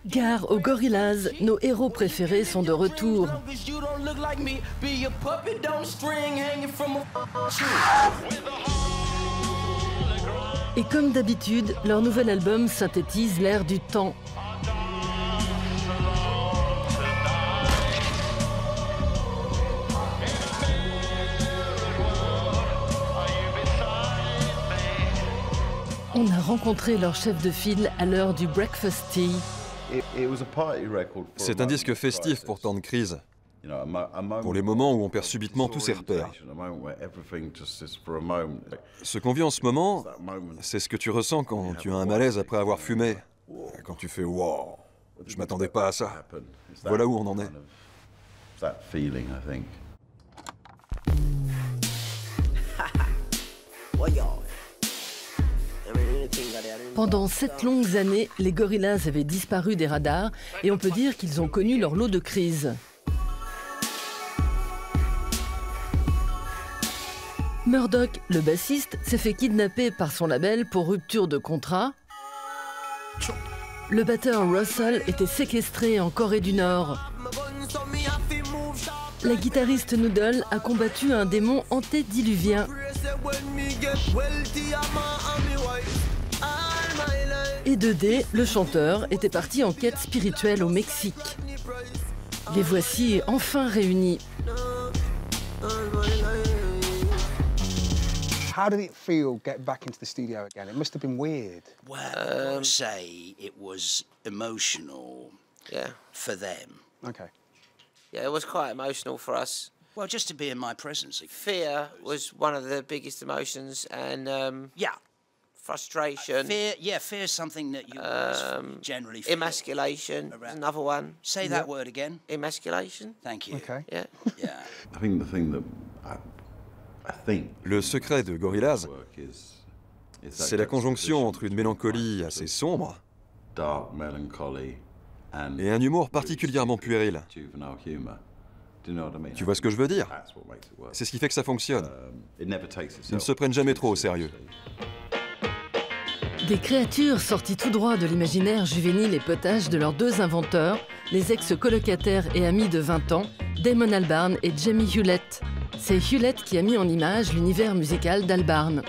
Gare aux Gorillaz, nos héros préférés sont de retour. Et comme d'habitude, leur nouvel album synthétise l'air du temps. On a rencontré leur chef de file à l'heure du breakfast tea. C'est un disque festif pour temps de crise. Pour les moments où on perd subitement tous ses repères. Ce qu'on vit en ce moment, c'est ce que tu ressens quand tu as un malaise après avoir fumé. Quand tu fais « wow, je m'attendais pas à ça ». Voilà où on en est. Pendant 7 longues années, les Gorillaz avaient disparu des radars et on peut dire qu'ils ont connu leur lot de crises. Murdoch, le bassiste, s'est fait kidnapper par son label pour rupture de contrat. Le batteur Russell était séquestré en Corée du Nord. La guitariste Noodle a combattu un démon antédiluvien. Et 2D, le chanteur, était parti en quête spirituelle au Mexique. Les voici enfin réunis. How did it feel getting back into the studio again? It must have been weird. Well, say it was emotional, Yeah. for them. Okay. Yeah, it was quite emotional for us. Well, just to be in my presence. Fear was one of the biggest emotions, and Yeah. frustration. Fear's something that you generally feel. Emasculation was another one. Say that word again. Emasculation. Thank you. Okay. Yeah. Yeah. Le secret de Gorillaz, c'est la conjonction entre une mélancolie assez sombre et un humour particulièrement puéril. Tu vois ce que je veux dire? C'est ce qui fait que ça fonctionne. Ils ne se prennent jamais trop au sérieux. Des créatures sorties tout droit de l'imaginaire juvénile et potage de leurs deux inventeurs, les ex-colocataires et amis de 20 ans, Damon Albarn et Jamie Hewlett. C'est Hewlett qui a mis en image l'univers musical d'Albarn.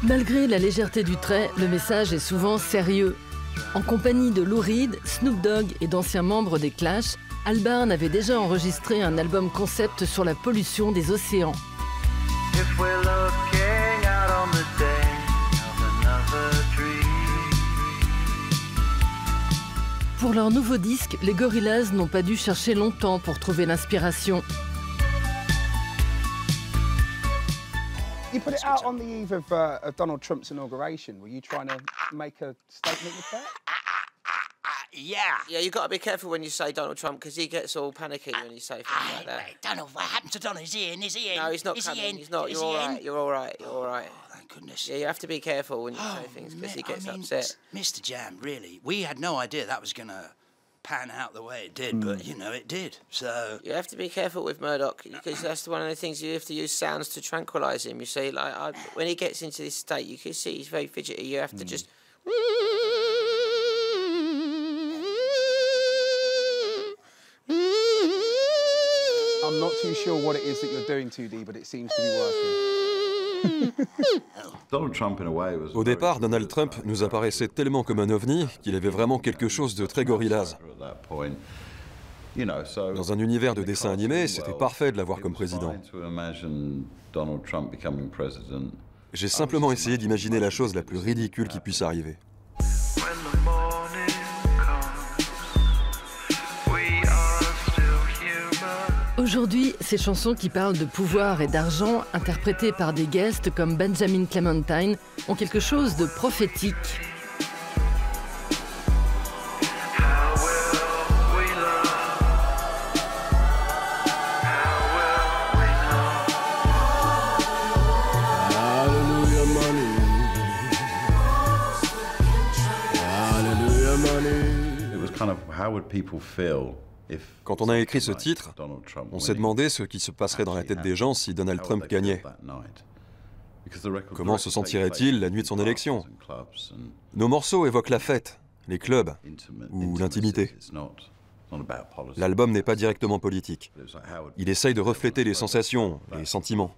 Malgré la légèreté du trait, le message est souvent sérieux. En compagnie de Lou Reed, Snoop Dogg et d'anciens membres des Clash, Albarn avait déjà enregistré un album concept sur la pollution des océans. Pour leur nouveau disque, les Gorillaz n'ont pas dû chercher longtemps pour trouver l'inspiration. You put it out on the eve of Donald Trump's inauguration. Were you trying to make a statement with that? Yeah. Yeah, you got to be careful when you say Donald Trump because he gets all panicky when you say things like that. Wait, Donald, what happened to Donald? Is he in? Is he in? No, he's not Is coming. he in? He's not. Is You're all he right. in? You're all right. You're all right. Oh, thank goodness. Yeah, you have to be careful when you say things because he gets upset. Mr. Jam, really, we had no idea that was going to pan out the way it did, but, you know, it did, so... You have to be careful with Murdoch because that's one of the things you have to use sounds to tranquilise him, you see. Like, when he gets into this state, you can see he's very fidgety. You have to just... I'm not too sure what it is that you're doing, 2D, but it seems to be working. Au départ, Donald Trump nous apparaissait tellement comme un ovni qu'il avait vraiment quelque chose de très Gorillaz. Dans un univers de dessin animé, c'était parfait de l'avoir comme président. J'ai simplement essayé d'imaginer la chose la plus ridicule qui puisse arriver. Aujourd'hui, ces chansons qui parlent de pouvoir et d'argent, interprétées par des guests comme Benjamin Clementine, ont quelque chose de prophétique. Quand on a écrit ce titre, on s'est demandé ce qui se passerait dans la tête des gens si Donald Trump gagnait. Comment se sentirait-il la nuit de son élection? Nos morceaux évoquent la fête, les clubs ou l'intimité. L'album n'est pas directement politique. Il essaye de refléter les sensations, les sentiments.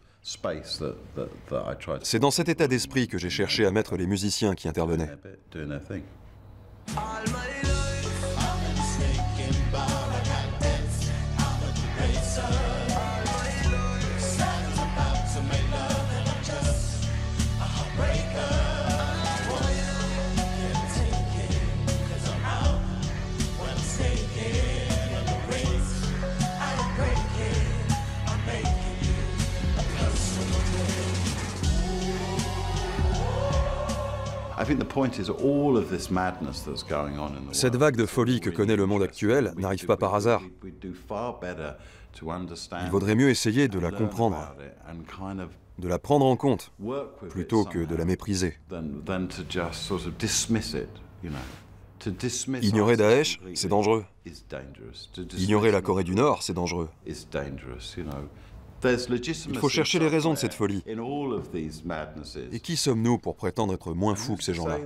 C'est dans cet état d'esprit que j'ai cherché à mettre les musiciens qui intervenaient. Cette vague de folie que connaît le monde actuel n'arrive pas par hasard. Il vaudrait mieux essayer de la comprendre, de la prendre en compte, plutôt que de la mépriser. Ignorer Daesh, c'est dangereux. Ignorer la Corée du Nord, c'est dangereux. Il faut chercher les raisons de cette folie. Et qui sommes-nous pour prétendre être moins fous que ces gens-là?